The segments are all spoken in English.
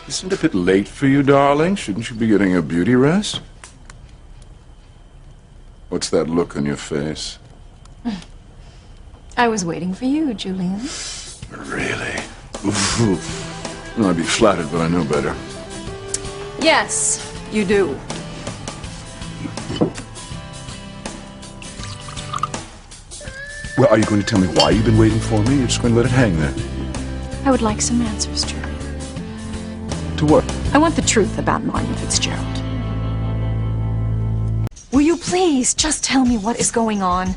Isn't it a bit late for you, darling? Shouldn't you be getting a beauty rest? What's that look on your face? I was waiting for you, Julian. Really? Ooh. Well, I'd be flattered, but I know better. Yes, you do. Well, are you going to tell me why you've been waiting for me? You're just going to let it hang there? I would like some answers, Julian. To what? I want the truth about Martin Fitzgerald. Will you please just tell me what is going on?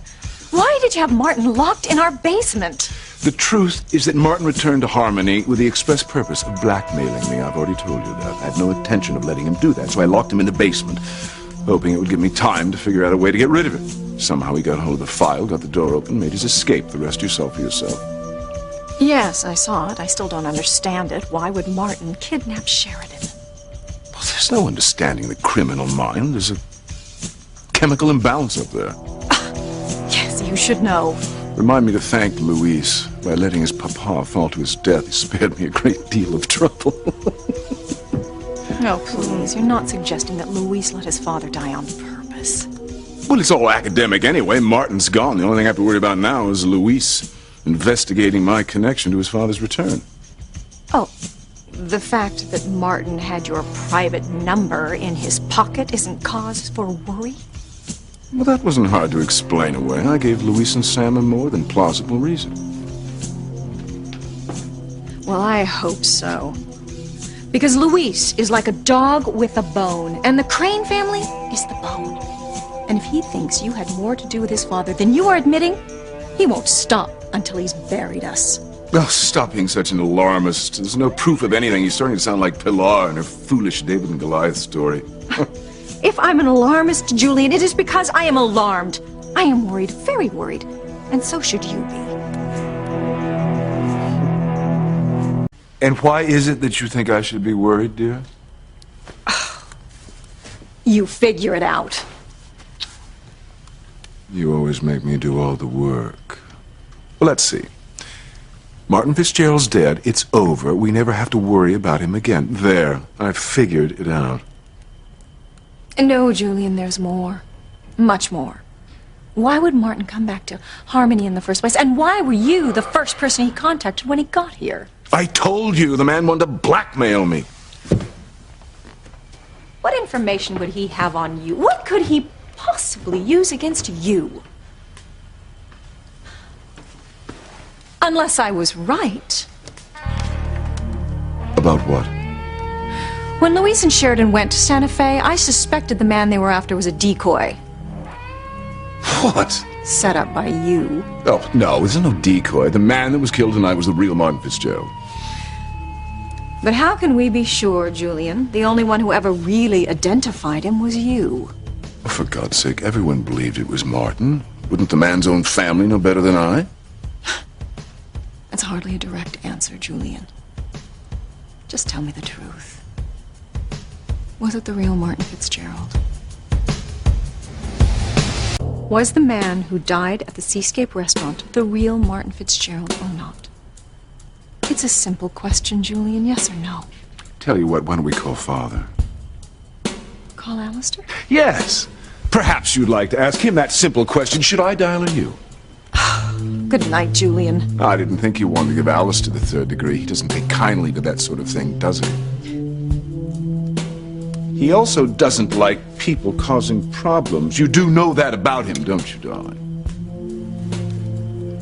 Why did you have Martin locked in our basement? The truth is that Martin returned to Harmony with the express purpose of blackmailing me. I've already told you that. I had no intention of letting him do that, so I locked him in the basement, hoping it would give me time to figure out a way to get rid of it. Somehow he got hold of the file, got the door open, made his escape. The rest you saw for yourself. Yes, I saw it. I still don't understand it. Why would Martin kidnap Sheridan? Well, there's no understanding the criminal mind. There's a chemical imbalance up there. Yes, you should know. Remind me to thank Luis. By letting his papa fall to his death, he spared me a great deal of trouble. No, please. You're not suggesting that Luis let his father die on purpose. Well, it's all academic anyway. Martin's gone. The only thing I have to worry about now is Luis investigating my connection to his father's return. Oh, the fact that Martin had your private number in his pocket isn't cause for worry? Well, that wasn't hard to explain away. I gave Luis and Sam a more than plausible reason. Well, I hope so. Because Luis is like a dog with a bone, and the Crane family is the bone. And if he thinks you had more to do with his father than you are admitting, he won't stop until he's buried us. Oh, stop being such an alarmist. There's no proof of anything. You're starting to sound like Pilar and her foolish David and Goliath story. If I'm an alarmist, Julian, it is because I am alarmed. I am worried, very worried. And so should you be. And why is it that you think I should be worried, dear? You figure it out. You always make me do all the work. Well, let's see. Martin Fitzgerald's dead. It's over. We never have to worry about him again. There. I've figured it out. No, Julian, there's more. Much more. Why would Martin come back to Harmony in the first place? And why were you the first person he contacted when he got here? I told you the man wanted to blackmail me. What information would he have on you? What could he possibly use against you? Unless I was right. About what? When Luis and Sheridan went to Santa Fe, I suspected the man they were after was a decoy. What? Set up by you. Oh, no, there's no decoy. The man that was killed tonight was the real Martin Fitzgerald. But how can we be sure, Julian? The only one who ever really identified him was you. Oh, for God's sake, everyone believed it was Martin. Wouldn't the man's own family know better than I? That's hardly a direct answer, Julian. Just tell me the truth. Was it the real Martin Fitzgerald? Was the man who died at the Seascape restaurant the real Martin Fitzgerald or not? It's a simple question, Julian. Yes or no? Tell you what, why don't we call Father? Call Alistair? Yes. Perhaps you'd like to ask him that simple question. Should I dial or you? Good night, Julian. I didn't think you wanted to give Alistair the third degree. He doesn't take kindly to that sort of thing, does he? He also doesn't like people causing problems. You do know that about him, don't you, darling?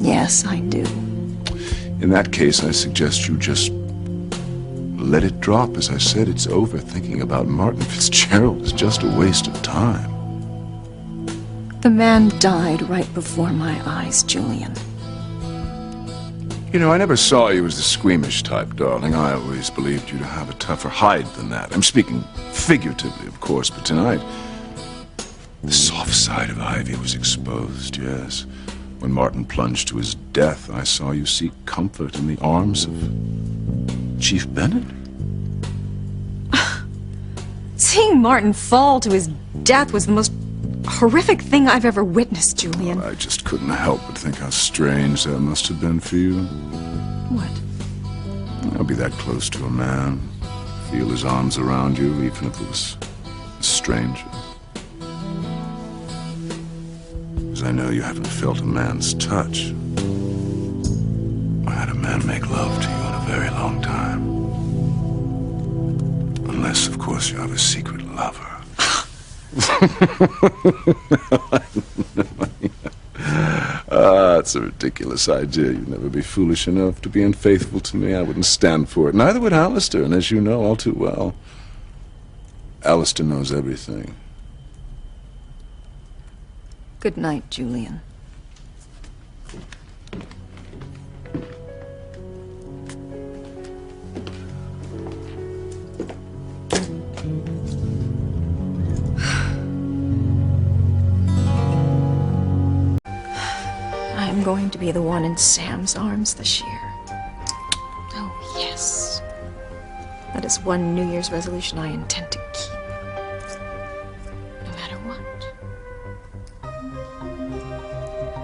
Yes, I do. In that case, I suggest you just let it drop. As I said, it's over. Thinking about Martin Fitzgerald is just a waste of time. The man died right before my eyes, Julian. You know, I never saw you as the squeamish type, darling. I always believed you to have a tougher hide than that. I'm speaking figuratively, of course, but tonight, the soft side of Ivy was exposed, yes. When Martin plunged to his death, I saw you seek comfort in the arms of Chief Bennett. Seeing Martin fall to his death was the most horrific thing I've ever witnessed, Julian. I just couldn't help but think how strange that must have been for you. What? I'll be that close to a man, feel his arms around you, even if it was a stranger? Because I know you haven't felt a man's touch or had a man make love to you in a very long time. Unless, of course, you have a secret lover. It's a ridiculous idea. You'd never be foolish enough to be unfaithful to me. I wouldn't stand for it. Neither would Alistair, and as you know all too well, Alistair knows everything. Good night, Julian. I'm going to be the one in Sam's arms this year. Oh, yes. That is one New Year's resolution I intend to keep. No matter what.